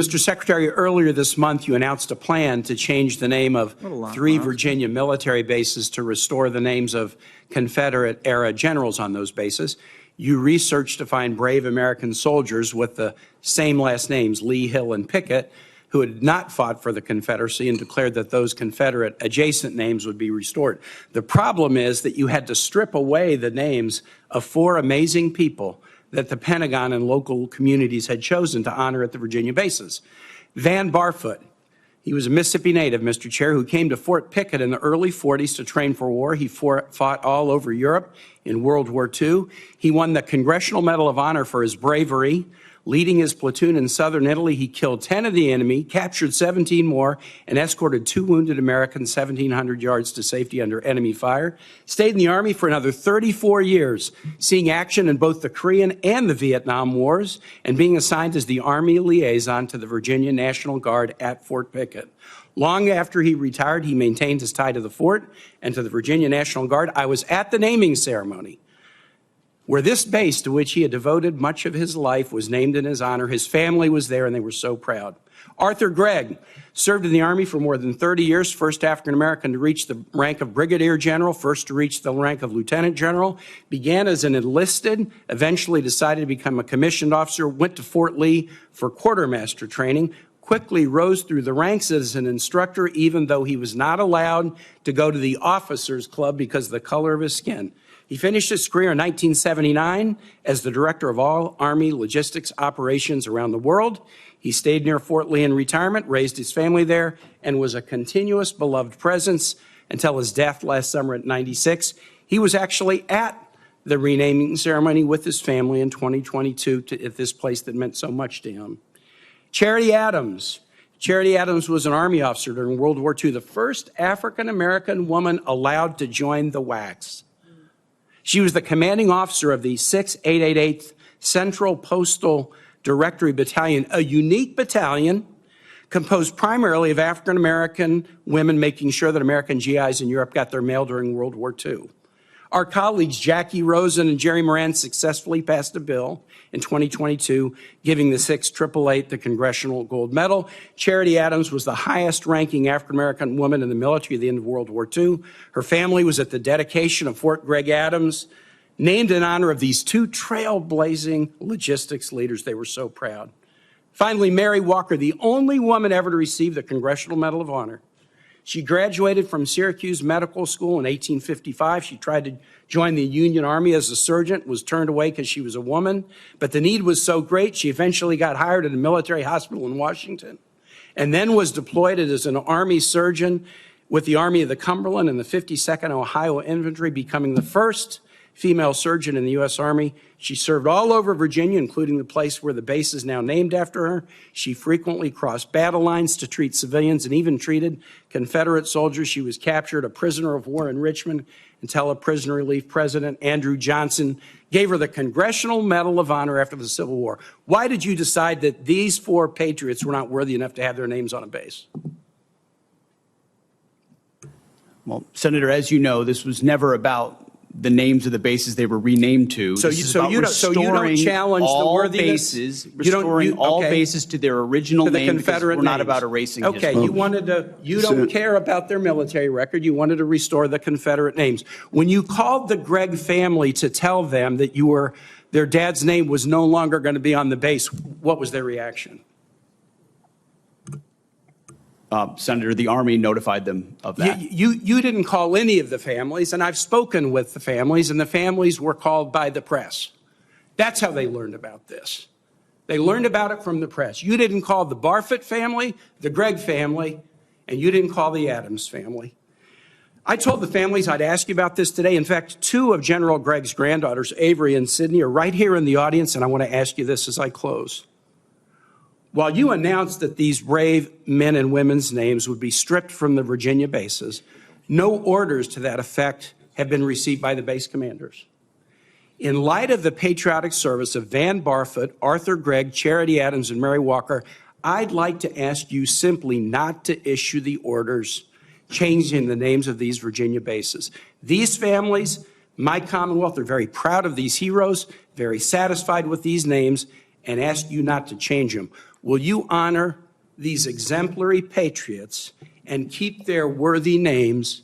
Mr. Secretary, earlier this month, you announced a plan to change the name of 3 Virginia military bases to restore the names of Confederate-era generals on those bases. You researched to find brave American soldiers with the same last names, Lee, Hill, and Pickett, who had not fought for the Confederacy and declared that those Confederate adjacent names would be restored. The problem is that you had to strip away the names of 4 amazing people that the Pentagon and local communities had chosen to honor at the Virginia bases. Van Barfoot, he was a Mississippi native, Mr. Chair, who came to Fort Pickett in the early 40s to train for war. He fought all over Europe in World War II. He won the Congressional Medal of Honor for his bravery. Leading his platoon in southern Italy, he killed 10 of the enemy, captured 17 more, and escorted 2 wounded Americans 1,700 yards to safety under enemy fire. Stayed in the Army for another 34 years, seeing action in both the Korean and the Vietnam Wars, and being assigned as the Army liaison to the Virginia National Guard at Fort Pickett. Long after he retired, he maintained his tie to the fort and to the Virginia National Guard. I was at the naming ceremony, where this base, to which he had devoted much of his life, was named in his honor. His family was there, and they were so proud. Arthur Gregg served in the Army for more than 30 years, first African-American to reach the rank of brigadier general, first to reach the rank of lieutenant general, began as an enlisted, eventually decided to become a commissioned officer, went to Fort Lee for quartermaster training, quickly rose through the ranks as an instructor, even though he was not allowed to go to the officers' club because of the color of his skin. He finished his career in 1979 as the director of all Army logistics operations around the world. He stayed near Fort Lee in retirement, raised his family there, and was a continuous beloved presence until his death last summer at 96. He was actually at the renaming ceremony with his family in 2022 at this place that meant so much to him. Charity Adams. Charity Adams was an Army officer during World War II, the first African-American woman allowed to join the WACs. She was the commanding officer of the 6888th Central Postal Directory Battalion, a unique battalion composed primarily of African-American women making sure that American GIs in Europe got their mail during World War II. Our colleagues Jackie Rosen and Jerry Moran successfully passed a bill in 2022 giving the 6888 the Congressional Gold Medal. Charity Adams was the highest-ranking African-American woman in the military at the end of World War II. Her family was at the dedication of Fort Gregg Adams, named in honor of these 2 trailblazing logistics leaders. They were so proud. Finally, Mary Walker, the only woman ever to receive the Congressional Medal of Honor. She graduated from Syracuse Medical School in 1855. She tried to join the Union Army as a surgeon, was turned away because she was a woman. But the need was so great, she eventually got hired at a military hospital in Washington and then was deployed as an Army surgeon with the Army of the Cumberland and the 52nd Ohio Infantry, becoming the first female surgeon in the U.S. Army. She served all over Virginia, including the place where the base is now named after her. She frequently crossed battle lines to treat civilians and even treated Confederate soldiers. She was captured a prisoner of war in Richmond until a prisoner relief president, Andrew Johnson, gave her the Congressional Medal of Honor after the Civil War. Why did you decide that these 4 patriots were not worthy enough to have their names on a base? Well, Senator, as you know, this was never about the names of the bases they were renamed to. So you don't challenge the worthiness? Restoring all bases to their original name, because we're not about erasing history. Okay, you don't care about their military record. You wanted to restore the Confederate names. When you called the Gregg family to tell them that their dad's name was no longer going to be on the base, what was their reaction? Senator, the Army notified them of that. You didn't call any of the families, and I've spoken with the families, and the families were called by the press. That's how they learned about this. They learned about it from the press. You didn't call the Barfoot family, the Gregg family, and you didn't call the Adams family. I told the families I'd ask you about this today. In fact, 2 of General Gregg's granddaughters, Avery and Sydney, are right here in the audience, and I want to ask you this as I close. While you announced that these brave men and women's names would be stripped from the Virginia bases, no orders to that effect have been received by the base commanders. In light of the patriotic service of Van Barfoot, Arthur Gregg, Charity Adams, and Mary Walker, I'd like to ask you simply not to issue the orders changing the names of these Virginia bases. These families, my Commonwealth, are very proud of these heroes, very satisfied with these names, and ask you not to change them. Will you honor these exemplary patriots and keep their worthy names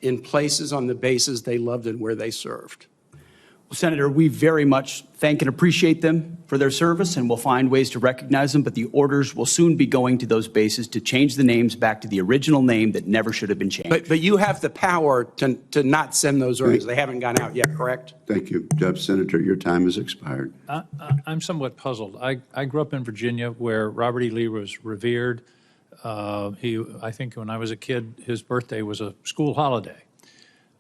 in places on the bases they loved and where they served? Well, Senator, we very much thank and appreciate them for their service, and we'll find ways to recognize them, but the orders will soon be going to those bases to change the names back to the original name that never should have been changed. But you have the power to not send those orders. They haven't gone out yet, correct? Thank you. Senator, your time has expired. I'm somewhat puzzled. I grew up in Virginia where Robert E. Lee was revered. I think when I was a kid, his birthday was a school holiday.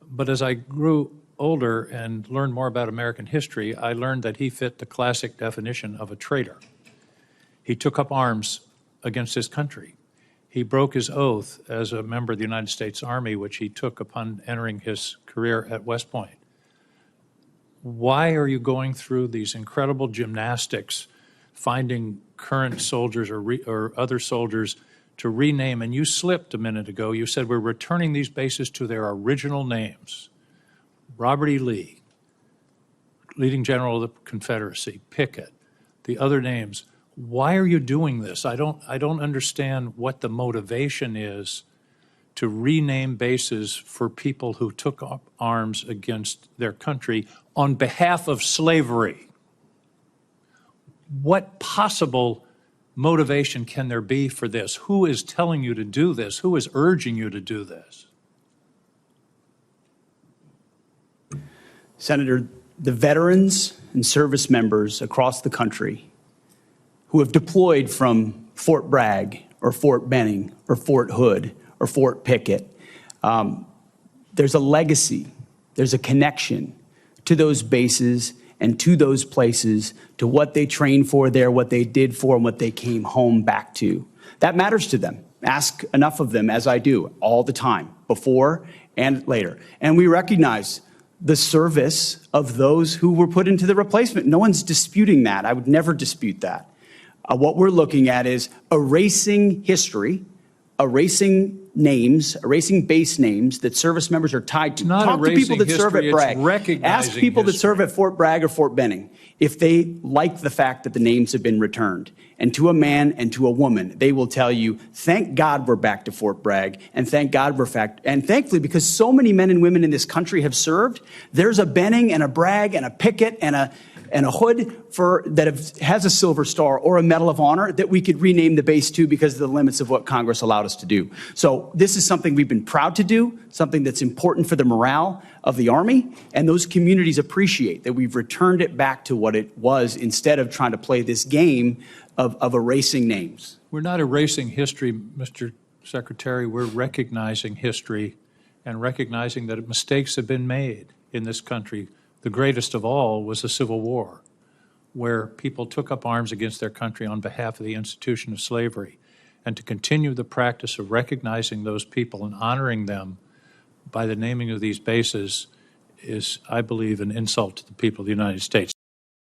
But as I grew older and learned more about American history, I learned that he fit the classic definition of a traitor. He took up arms against his country. He broke his oath as a member of the United States Army, which he took upon entering his career at West Point. Why are you going through these incredible gymnastics, finding current soldiers or other soldiers to rename? And you slipped a minute ago. You said we're returning these bases to their original names. Robert E. Lee, leading general of the Confederacy, Pickett, the other names. Why are you doing this? I don't understand what the motivation is to rename bases for people who took up arms against their country on behalf of slavery. What possible motivation can there be for this? Who is telling you to do this? Who is urging you to do this? Senator, the veterans and service members across the country who have deployed from Fort Bragg or Fort Benning or Fort Hood or Fort Pickett, there's a legacy, there's a connection to those bases and to those places, to what they trained for there, what they did for, and what they came home back to. That matters to them. Ask enough of them, as I do, all the time, before and later. And we recognize the service of those who were put into the replacement. No one's disputing that. I would never dispute that. What we're looking at is erasing history, erasing names, erasing base names that service members are tied to. It's not Talk to people that serve at Bragg. Recognizing Ask people that history. serve at Fort Bragg or Fort Benning if they like the fact that the names have been returned. And to a man and to a woman, they will tell you, thank God we're back to Fort Bragg, and thank God we're back. And thankfully, because so many men and women in this country have served, there's a Benning and a Bragg and a Pickett and a Hood has a Silver Star or a Medal of Honor that we could rename the base to because of the limits of what Congress allowed us to do. So this is something we've been proud to do, something that's important for the morale of the Army, and those communities appreciate that we've returned it back to what it was instead of trying to play this game of erasing names. We're not erasing history, Mr. Secretary. We're recognizing history and recognizing that mistakes have been made in this country. The greatest of all was the Civil War, where people took up arms against their country on behalf of the institution of slavery. And to continue the practice of recognizing those people and honoring them by the naming of these bases is, I believe, an insult to the people of the United States.